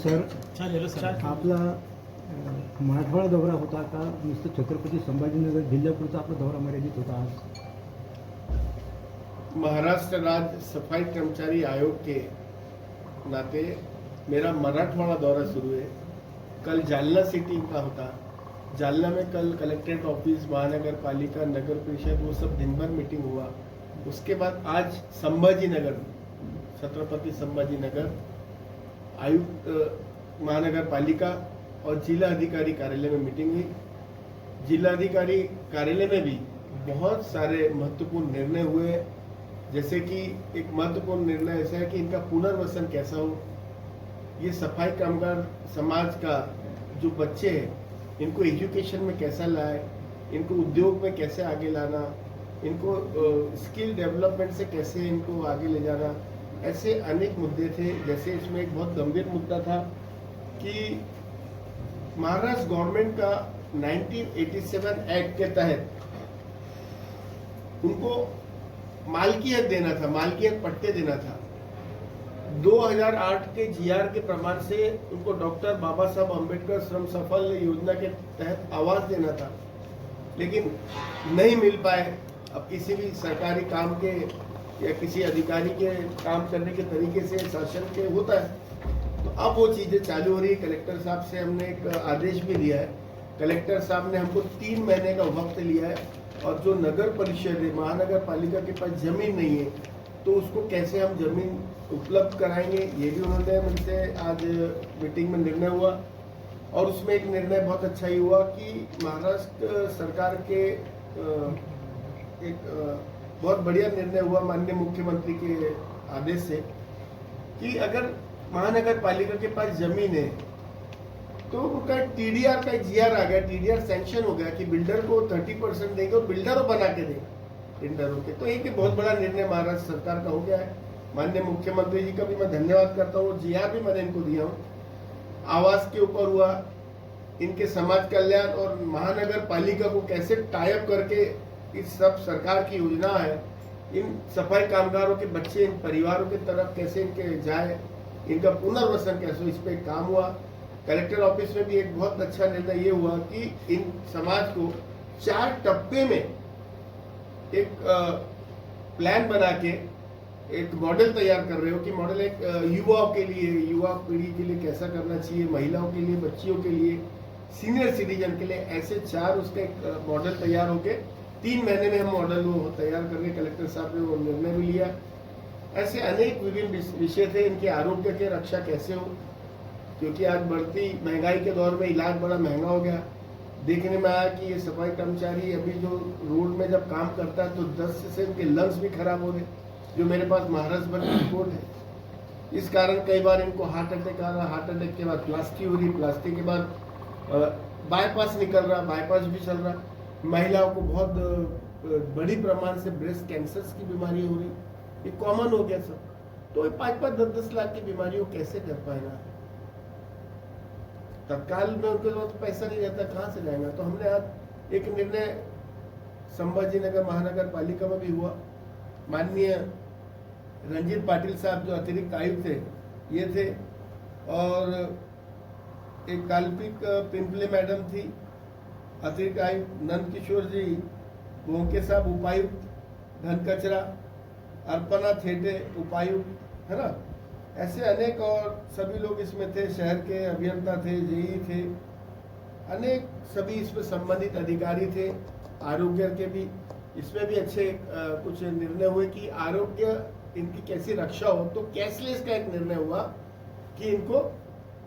Sir आपला मराठवाडा दौरा होता का नुसतं छत्रपती संभाजीनगर जिल्ह्यापुरता आपला दौरा मर्यादित होता आज? महाराष्ट्र राज्य सफाई कर्मचारी आयोग के नाते मेरा मराठवाड़ा दौरा शुरू है। कल जालना सिटी का होता, जालना में कल कलेक्ट्रेट ऑफिस, महानगर पालिका, नगर परिषद वो सब दिन भर मीटिंग हुआ। उसके बाद आज संभाजीनगर, छत्रपति संभाजीनगर आयुक्त महानगर पालिका और जिला अधिकारी कार्यालय में मीटिंग हुई। जिला अधिकारी कार्यालय में भी बहुत सारे महत्वपूर्ण निर्णय हुए, जैसे कि एक महत्वपूर्ण निर्णय ऐसा है कि इनका पुनर्वसन कैसा हो। ये सफाई कामगार समाज का जो बच्चे हैं इनको एजुकेशन में कैसा लाए, इनको उद्योग में कैसे आगे लाना, इनको स्किल डेवलपमेंट से कैसे इनको आगे ले जाना, ऐसे अनेक मुद्दे थे। जैसे इसमें एक बहुत गंभीर मुद्दा था कि महाराष्ट्र गवर्नमेंट का 1987 एक्ट के तहत उनको मालकियत देना था, मालकियत पट्टे देना था। 2008 के जीआर के प्रमाण से उनको डॉक्टर बाबा साहब अम्बेडकर श्रम सफल योजना के तहत आवास देना था, लेकिन नहीं मिल पाए। अब किसी भी सरकारी काम के या किसी अधिकारी के काम करने के तरीके से शासन के होता है, तो अब वो चीजें चालू हो रही है। कलेक्टर साहब से हमने एक आदेश भी दिया है। कलेक्टर साहब ने हमको 3 महीने का वक्त लिया है, और जो नगर परिषद है, महानगर पालिका के पास जमीन नहीं है, तो उसको कैसे हम जमीन उपलब्ध कराएंगे, ये भी उन्होंने मुझसे आज मीटिंग में निर्णय हुआ। और उसमें एक निर्णय बहुत अच्छा ही हुआ कि महाराष्ट्र सरकार के एक बहुत बढ़िया निर्णय हुआ माननीय मुख्यमंत्री के आदेश से कि अगर महानगर पालिका के पास जमीन है तो उनका टीडीआर का जीआर आ गया, टीडीआर सैंक्शन हो गया कि बिल्डर को 30% देंगे और बिल्डरों बना के देंगे टेंडरों के। तो एक बहुत बड़ा निर्णय महाराष्ट्र सरकार का हो गया है। माननीय मुख्यमंत्री जी का भी मैं धन्यवाद करता हूँ। जीआर भी मैंने इनको दिया हूँ। आवास के ऊपर हुआ, इनके समाज कल्याण और महानगर पालिका को कैसे टाइप करके इस सब सरकार की योजना है, इन सफाई कामगारों के बच्चे, इन परिवारों की तरफ कैसे इनके जाए, इनका पुनर्वसन कैसे, इस पे काम हुआ। कलेक्टर ऑफिस में भी एक बहुत अच्छा निर्णय ये हुआ कि इन समाज को 4 टप्पे में एक प्लान बना के एक मॉडल तैयार कर रहे हो कि मॉडल एक युवाओं के लिए, युवा पीढ़ी के लिए कैसा करना चाहिए, महिलाओं के लिए, बच्चियों के लिए, सीनियर सिटीजन के लिए, ऐसे 4 उसका एक मॉडल तैयार होके 3 महीने में हम मॉडल वो तैयार करके कलेक्टर साहब ने वो निर्णय भी लिया। ऐसे अनेक विभिन्न विषय थे। इनके आरोग्य की रक्षा कैसे हो, क्योंकि आज बढ़ती महंगाई के दौर में इलाज बड़ा महंगा हो गया। देखने में आया कि ये सफाई कर्मचारी अभी जो रोड में जब काम करता है तो 10 से उनके लंग्स भी खराब हो रहे, जो मेरे पास महाराष्ट्र भर की रिपोर्ट है। इस कारण कई बार इनको हार्ट अटैक आ रहा, हार्ट अटैक के बाद प्लास्टिक हो रही, प्लास्टिक के बाद बाईपास निकल रहा, बाईपास भी चल रहा। महिलाओं को बहुत बड़ी प्रमाण से ब्रेस्ट कैंसर की बीमारी हो रही, ये कॉमन हो गया सब। तो 5-5, 10-10 लाख की बीमारियों कैसे कर पाएगा? तत्काल में उनके पास पैसा नहीं रहता, कहाँ से जाएगा? तो हमने आज एक निर्णय संभाजीनगर महानगर पालिका में भी हुआ। माननीय रंजीत पाटिल साहब जो अतिरिक्त आयुक्त थे ये थे, और एक काल्पनिक पिंपले मैडम थी अतिरिक्त आयुक्त, नंद किशोर जी बोंके साहब उपायुक्त धन कचरा, अर्पणा थेटे उपायुक्त, है ना, ऐसे अनेक और सभी लोग इसमें थे। शहर के अभियंता थे, जेई थे, अनेक सभी इसमें संबंधित अधिकारी थे। आरोग्य के भी इसमें भी अच्छे कुछ निर्णय हुए कि आरोग्य इनकी कैसी रक्षा हो। तो कैशलेस का एक निर्णय हुआ कि इनको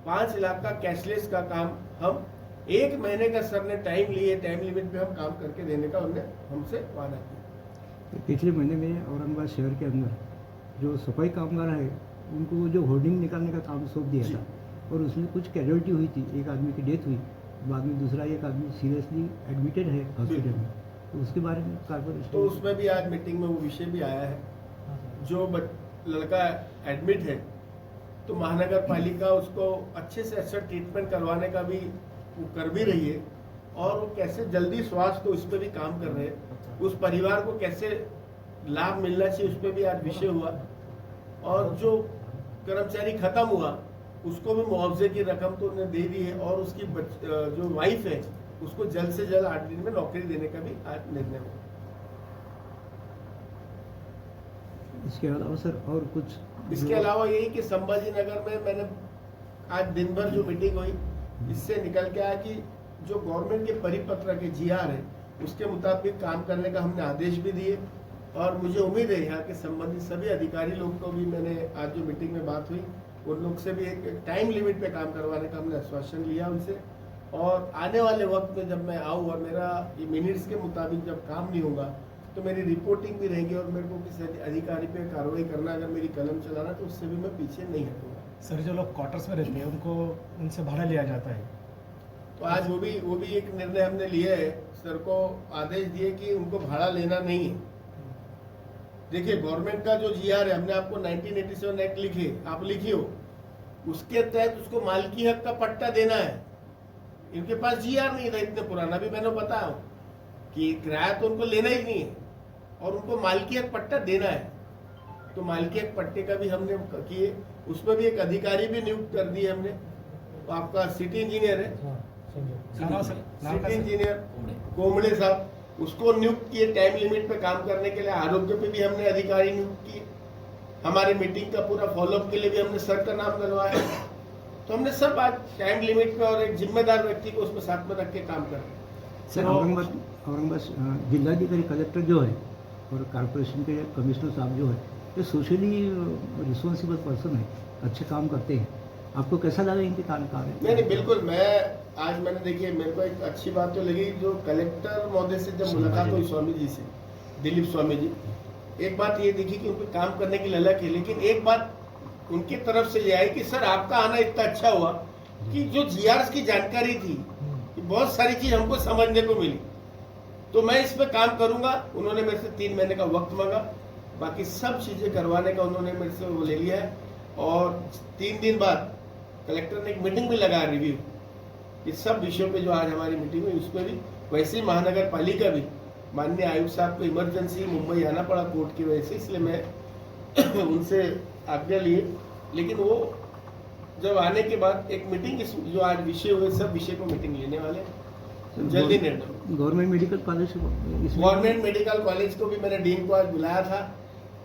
5 लाख का कैशलेस का काम हम 1 महीने का सर ने टाइम लिए, टाइम लिमिट पे हम काम करके देने का उन्होंने हमसे वादा किया। पिछले महीने में औरंगाबाद शहर के अंदर जो सफाई कामगार है उनको जो होर्डिंग निकालने का काम सौंप दिया था, और उसमें कुछ कैजुअलिटी हुई थी, एक आदमी की डेथ हुई, बाद में दूसरा एक आदमी सीरियसली एडमिटेड है हॉस्पिटल में। तो उसके बारे में कारपोरेशन, तो उसमें भी आज मीटिंग में वो विषय भी आया है। जो लड़का एडमिट है तो महानगर पालिका उसको अच्छे से अच्छा ट्रीटमेंट करवाने का भी वो कर भी रही है, और वो कैसे जल्दी स्वास्थ्य तो उस पर भी काम कर रहे हैं। उस परिवार को कैसे लाभ मिलना चाहिए उस पर भी आज विषय हुआ। और जो कर्मचारी खत्म हुआ उसको भी मुआवजे की रकम तो उन्हें दे दी है और उसकी जो वाइफ है उसको जल्द से जल्द 8 दिन में नौकरी देने का भी आज निर्णय हुआ। इसके अलावा सर और कुछ? इसके अलावा यही कि संभाजी नगर में मैंने आज दिन भर जो मीटिंग हुई इससे निकल के आया कि जो गवर्नमेंट के परिपत्र के जीआर है उसके मुताबिक काम करने का हमने आदेश भी दिए और मुझे उम्मीद है यहाँ के संबंधित सभी अधिकारी लोग को भी मैंने आज जो मीटिंग में बात हुई उन लोग से भी एक टाइम लिमिट पे काम करवाने का हमने आश्वासन लिया उनसे। और आने वाले वक्त में जब मैं आऊँ और मेरा ये मिनट्स के मुताबिक जब काम नहीं होगा तो मेरी रिपोर्टिंग भी रहेगी और मेरे को किसी अधिकारी पे कार्रवाई करना अगर मेरी कलम चलाना तो उससे भी मैं पीछे नहीं हटूंगा। सर जो लोग क्वार्टर्स में रहते हैं उनको उनसे भाड़ा लिया जाता है, तो आज वो भी एक निर्णय हमने लिया है, सर को आदेश दिए कि उनको भाड़ा लेना नहीं है। देखिए गवर्नमेंट का जो जीआर है हमने आपको 1987 एक्ट लिखे, आप लिखिए उसके तहत उसको मालकी हक का पट्टा देना है। इनके पास जीआर नहीं था इतने पुराना, भी मैंने बताया कि किराया तो उनको लेना ही नहीं है और उनको मालकी हक पट्टा देना है। तो मालकी हक पट्टे का भी हमने किए, उसमें भी एक अधिकारी भी नियुक्त कर दिए हमने। तो आपका सिटी इंजीनियर है, सिटी इंजीनियर कोमड़े साहब, उसको नियुक्त किए टाइम लिमिट पे काम करने के लिए। आरोग्य पे भी हमने अधिकारी नियुक्त किए। हमारी मीटिंग का पूरा फॉलोअप के लिए भी हमने सर का नाम डलवाया। तो हमने सब आज टाइम लिमिट पे और एक जिम्मेदार व्यक्ति को उसमें साथ में रख के काम कर रहे हैं। सर औरंगाबाद जिलाधिकारी कलेक्टर जो है और कॉरपोरेशन के कमिश्नर साहब जो है ये सोशली रिस्पॉन्सिबल पर्सन है, अच्छे काम करते हैं। आपको कैसा लगा इनके काम? नहीं बिल्कुल, मैंने देखिए मेरे को एक अच्छी बात तो लगी जो कलेक्टर महोदय से जब मुलाकात हुई स्वामी जी से, दिलीप स्वामी जी, एक बात ये देखी कि उनको काम करने की ललक है, लेकिन एक बात उनकी तरफ से ये आई कि सर आपका आना इतना अच्छा हुआ कि जो जीआरएस की जानकारी थी कि बहुत सारी चीज हमको समझने को मिली, तो मैं इस पे काम करूंगा। उन्होंने मेरे से 3 महीने का वक्त मांगा, बाकी सब चीजें करवाने का उन्होंने मेरे से वो ले लिया है। और 3 दिन बाद कलेक्टर ने एक मीटिंग भी लगाया रिव्यू, इस सब विषयों पे जो आज हमारी मीटिंग हुई उसमें भी। वैसे ही महानगर पालिका भी माननीय आयुक्त साहब को इमरजेंसी मुंबई आना पड़ा कोर्ट की वजह से, इसलिए मैं उनसे आज्ञा लिए। लेकिन वो जब आने के बाद एक मीटिंग जो आज विषय हुए सब विषय को मीटिंग लेने वाले जल्दी निर्णय। गवर्नमेंट मेडिकल कॉलेज को भी मैंने डीन को आज बुलाया था।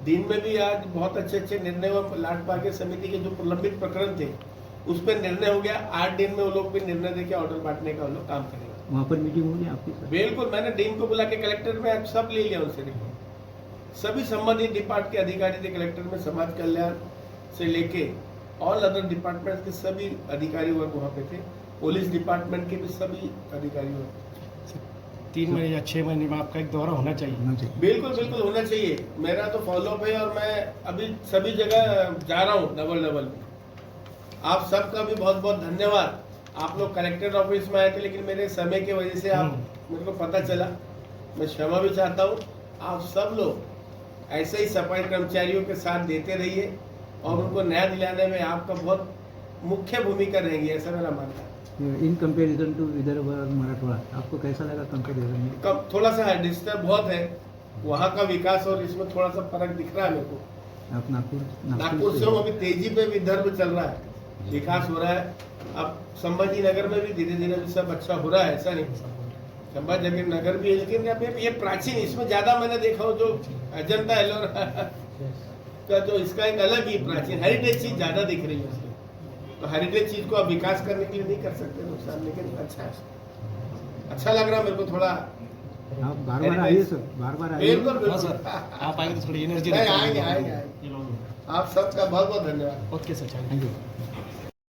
डीन में भी आज बहुत अच्छे निर्णय हुए। लाट पार्के समिति के जो प्रलंबित प्रकरण थे उस पर निर्णय हो गया। 8 दिन में वो लोग भी निर्णय देकर ऑर्डर बांटने का वो लोग काम करेंगे। वहाँ पर मीटिंग होगी आपकी? बिल्कुल, मैंने डीन को बुला के कलेक्टर में आज सब ले लिया उनसे रिपोर्ट। सभी संबंधित डिपार्टमेंट के अधिकारी थे कलेक्टर में, समाज कल्याण से लेके ऑल अदर डिपार्टमेंट के सभी अधिकारी वर्ग वहाँ पे थे, पुलिस डिपार्टमेंट के भी सभी अधिकारी वर्ग। 3 महीने या 6 महीने में आपका एक दौरा होना चाहिए। बिल्कुल होना चाहिए। मेरा तो फॉलोअप है और मैं अभी सभी जगह जा रहा हूँ डबल। आप सबका भी बहुत बहुत धन्यवाद। आप लोग कलेक्टर ऑफिस में आए थे लेकिन मेरे समय की वजह से आप मेरे को पता चला, मैं क्षमा भी चाहता हूँ। आप सब लोग ऐसे ही सफाई कर्मचारियों के साथ देते रहिए और उनको न्याय दिलाने में आपका बहुत मुख्य भूमिका रहेगी, ऐसा मेरा मानना है। इन कंपेरिजन टू विदर्भ और मराठवाड़ा आपको कैसा लगा कंपेरिजन में? कब थोड़ा सा डिस्टर्ब बहुत है, वहाँ का विकास और इसमें थोड़ा सा फर्क दिख रहा है मेरे को। आप नागपुर से अभी तेजी पे विदर्भ चल रहा है, विकास हो रहा है। अब संभाजी नगर में भी धीरे धीरे सब अच्छा हो रहा है, ऐसा नहीं संभाजी नगर भी है, लेकिन ये प्राचीन, इसमें ज्यादा मैंने देखा जो अजंता एलोरा का जो इसका एक अलग ही प्राचीन हेरिटेज चीज ज्यादा दिख रही है उसकी। तो हेरिटेज चीज को आप विकास करने के लिए नहीं कर सकते नुकसान, लेकिन अच्छा लग रहा है मेरे को थोड़ा। आप बार-बार आइए सर, बार-बार आइए। बिल्कुल आप आएंगे तो थोड़ी एनर्जी आएंगे। आप सबका बहुत बहुत धन्यवाद। Okay sir, thank you.